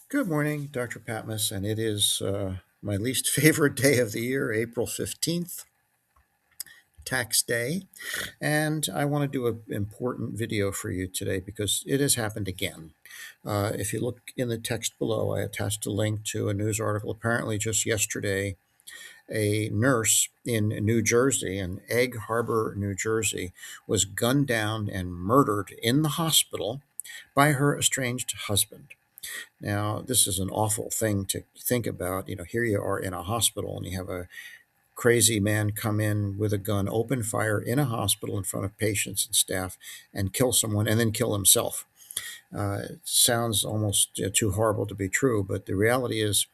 Good morning, Dr. Patmos, and it is my least favorite day of the year, April 15th, tax day. And I want to do an important video for you today because it has happened again. If you look in the text below, I attached a link to a news article. Apparently, just yesterday, a nurse in New Jersey, in Egg Harbor, New Jersey, was gunned down and murdered in the hospital by her estranged husband. Now, this is an awful thing to think about. Here you are in a hospital and you have a crazy man come in with a gun, open fire in a hospital in front of patients and staff, and kill someone and then kill himself. It sounds almost too horrible to be true, but the reality is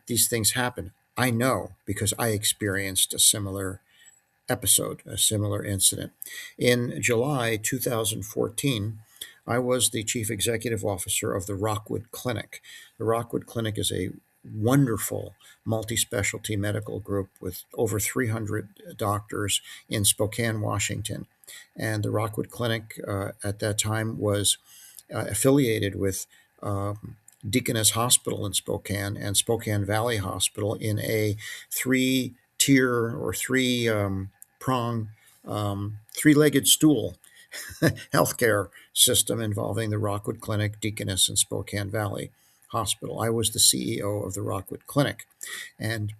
these things happen. I know because I experienced a similar episode, a similar incident. In July 2014, I was the chief executive officer of the Rockwood Clinic. The Rockwood Clinic is a wonderful multi specialty medical group with over 300 doctors in Spokane, Washington. And the Rockwood Clinic at that time was affiliated with Deaconess Hospital in Spokane and Spokane Valley Hospital in a three-tier or three-prong, three-legged stool healthcare system involving the Rockwood Clinic, Deaconess, and Spokane Valley Hospital. I was the CEO of the Rockwood Clinic, and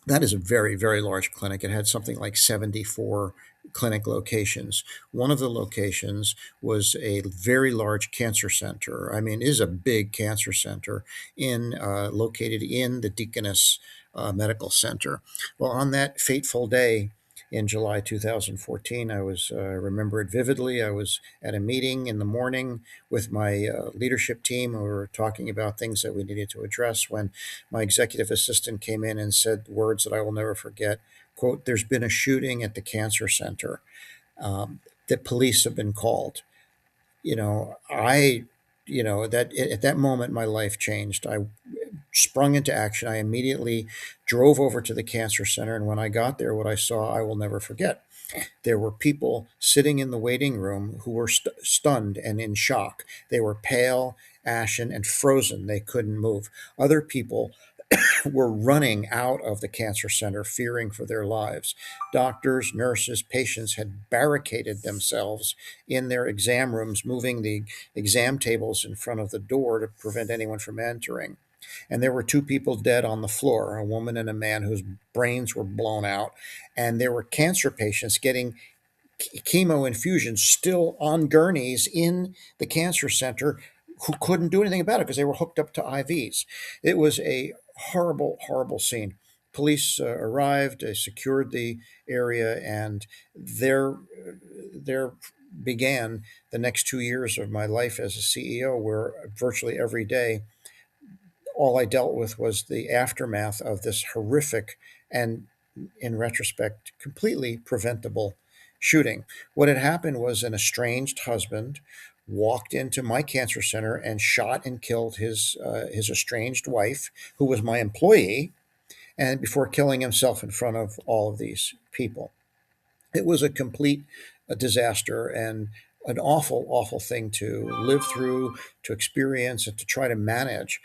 that is a very, very large clinic. It had something like 74 clinic locations. One of the locations was a very large cancer center. I mean, it is a big cancer center located in the Deaconess Medical Center. Well, on that fateful day, in July 2014, I remember it vividly. I was at a meeting in the morning with my leadership team. We were talking about things that we needed to address when my executive assistant came in and said words that I will never forget. Quote, "There's been a shooting at the cancer center. The police have been called." You know, I, that at that moment, my life changed. I sprung into action. I immediately drove over to the cancer center. And when I got there, what I saw, I will never forget. There were people sitting in the waiting room who were stunned and in shock. They were pale, ashen, and frozen. They couldn't move. Other people were running out of the cancer center, fearing for their lives. Doctors, nurses, patients had barricaded themselves in their exam rooms, moving the exam tables in front of the door to prevent anyone from entering. And there were two people dead on the floor, a woman and a man whose brains were blown out. And there were cancer patients getting chemo infusions still on gurneys in the cancer center who couldn't do anything about it because they were hooked up to IVs. It was a horrible, horrible scene. Police arrived, secured the area, and there began the next 2 years of my life as a CEO, where virtually every day all I dealt with was the aftermath of this horrific and, in retrospect, completely preventable shooting. What had happened was an estranged husband walked into my cancer center and shot and killed his estranged wife, who was my employee, and before killing himself in front of all of these people. It was a complete disaster and an awful, awful thing to live through, to experience, and to try to manage.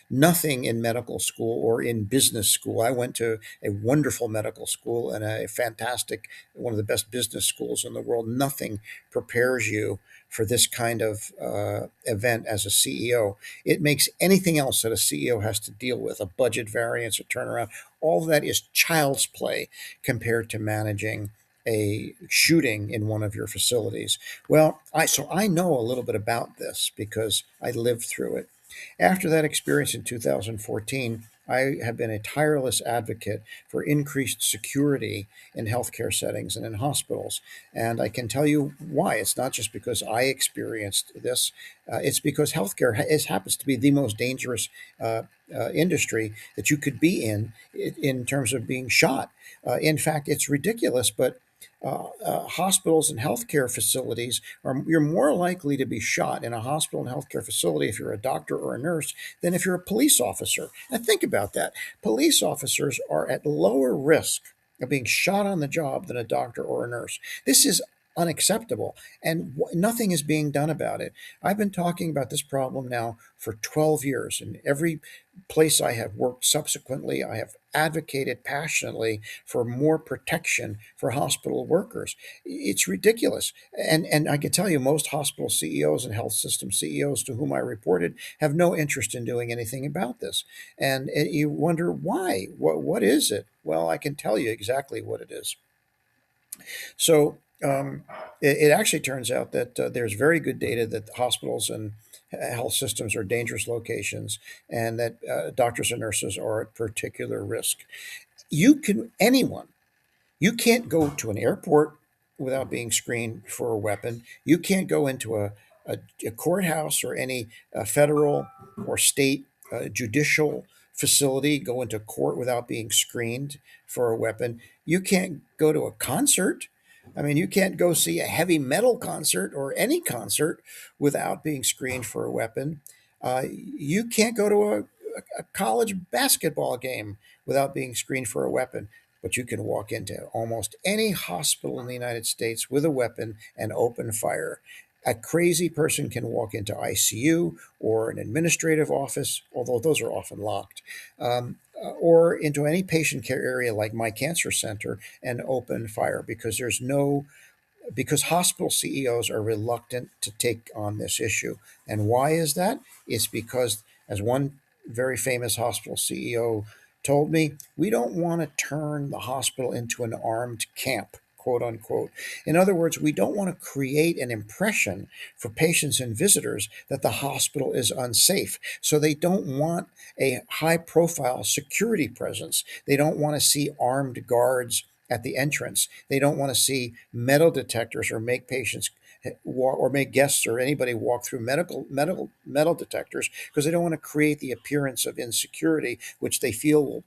Nothing in medical school or in business school. I went to a wonderful medical school and a fantastic, one of the best business schools in the world. Nothing prepares you for this kind of event as a CEO. It makes anything else that a CEO has to deal with, a budget variance, a turnaround, all of that is child's play compared to managing a shooting in one of your facilities. Well, I know a little bit about this because I lived through it. After that experience in 2014, I have been a tireless advocate for increased security in healthcare settings and in hospitals. And I can tell you why. It's not just because I experienced this, it's because healthcare happens to be the most dangerous industry that you could be in terms of being shot. In fact, it's ridiculous, but hospitals and healthcare facilities you're more likely to be shot in a hospital and healthcare facility if you're a doctor or a nurse than if you're a police officer. Now think about that. Police officers are at lower risk of being shot on the job than a doctor or a nurse. This is unacceptable, and nothing is being done about it. I've been talking about this problem now for 12 years, and every place I have worked subsequently, I have advocated passionately for more protection for hospital workers. It's ridiculous. And I can tell you, most hospital CEOs and health system CEOs to whom I reported have no interest in doing anything about this. And you wonder why. What is it? Well, I can tell you exactly what it is. So it actually turns out that there's very good data that hospitals and health systems are dangerous locations, and that doctors and nurses are at particular risk. Anyone, you can't go to an airport without being screened for a weapon. You can't go into a courthouse or any federal or state judicial facility, go into court without being screened for a weapon. You can't go to a concert. I mean, you can't go see a heavy metal concert or any concert without being screened for a weapon. You can't go to a college basketball game without being screened for a weapon, but you can walk into almost any hospital in the United States with a weapon and open fire. A crazy person can walk into ICU or an administrative office, although those are often locked, or into any patient care area like my cancer center and open fire because hospital CEOs are reluctant to take on this issue. And why is that? It's because, as one very famous hospital CEO told me, we don't want to turn the hospital into an armed camp, quote unquote. In other words, we don't want to create an impression for patients and visitors that the hospital is unsafe. So they don't want a high profile security presence. They don't want to see armed guards at the entrance. They don't want to see metal detectors or make patients walk, or make guests or anybody walk through metal detectors, because they don't want to create the appearance of insecurity, which they feel will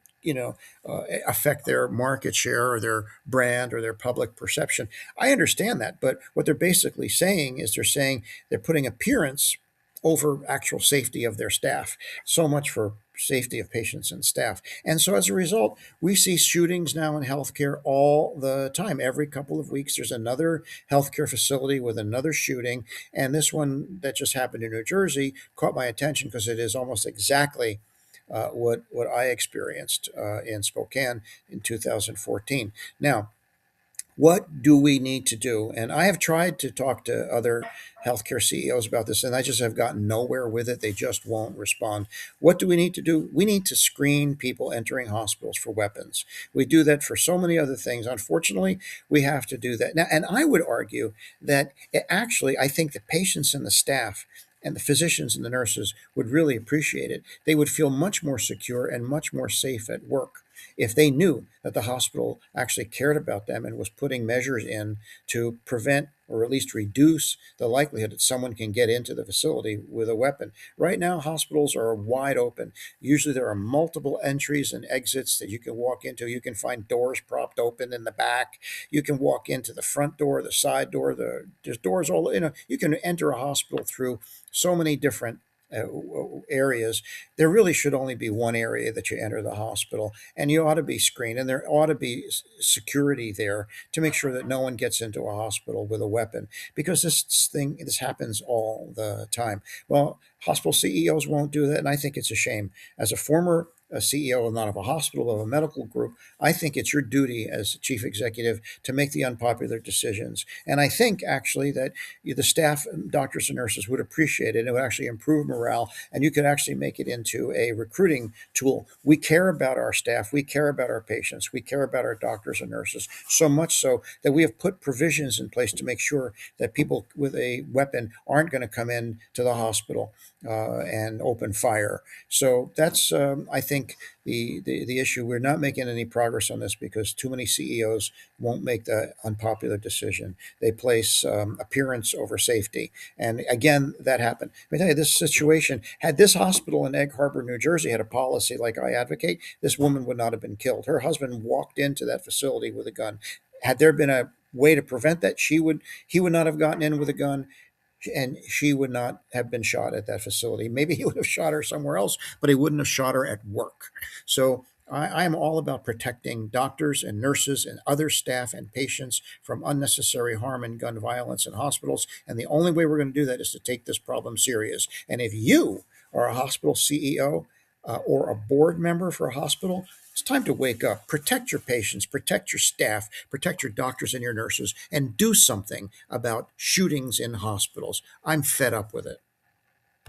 affect their market share or their brand or their public perception. I understand that, but what they're basically saying is they're putting appearance over actual safety of their staff. So much for safety of patients and staff. And so as a result, we see shootings now in healthcare all the time. Every couple of weeks, there's another healthcare facility with another shooting. And this one that just happened in New Jersey caught my attention because it is almost exactly what I experienced in Spokane in 2014. Now, what do we need to do? And I have tried to talk to other healthcare CEOs about this, and I just have gotten nowhere with it. They just won't respond. What do we need to do? We need to screen people entering hospitals for weapons. We do that for so many other things. Unfortunately, we have to do that now. And I would argue that actually, I think the patients and the staff and the physicians and the nurses would really appreciate it. They would feel much more secure and much more safe at work if they knew that the hospital actually cared about them and was putting measures in to prevent or at least reduce the likelihood that someone can get into the facility with a weapon. Right now, hospitals are wide open. Usually, there are multiple entries and exits that you can walk into. You can find doors propped open in the back. You can walk into the front door, the side door. There's doors all. You can enter a hospital through so many different uh, areas. There really should only be one area that you enter the hospital, and you ought to be screened, and there ought to be security there to make sure that no one gets into a hospital with a weapon, because this happens all the time. Well, hospital CEOs won't do that, and I think it's a shame. As a former CEO of not of a hospital, of a medical group, I think it's your duty as chief executive to make the unpopular decisions. And I think actually that the staff, doctors and nurses would appreciate it. It would actually improve morale, and you could actually make it into a recruiting tool. We care about our staff. We care about our patients. We care about our doctors and nurses, so much so that we have put provisions in place to make sure that people with a weapon aren't going to come in to the hospital and open fire. So that's, I think, the issue. We're not making any progress on this because too many CEOs won't make the unpopular decision. They place appearance over safety. And again, that happened. Let me tell you, this situation, had this hospital in Egg Harbor, New Jersey, had a policy like I advocate, this woman would not have been killed. Her husband walked into that facility with a gun. Had there been a way to prevent that, he would not have gotten in with a gun, and she would not have been shot at that facility. Maybe he would have shot her somewhere else, but he wouldn't have shot her at work. So I am all about protecting doctors and nurses and other staff and patients from unnecessary harm and gun violence in hospitals. And the only way we're going to do that is to take this problem serious. And if you are a hospital CEO or a board member for a hospital, it's time to wake up. Protect your patients, protect your staff, protect your doctors and your nurses, and do something about shootings in hospitals. I'm fed up with it.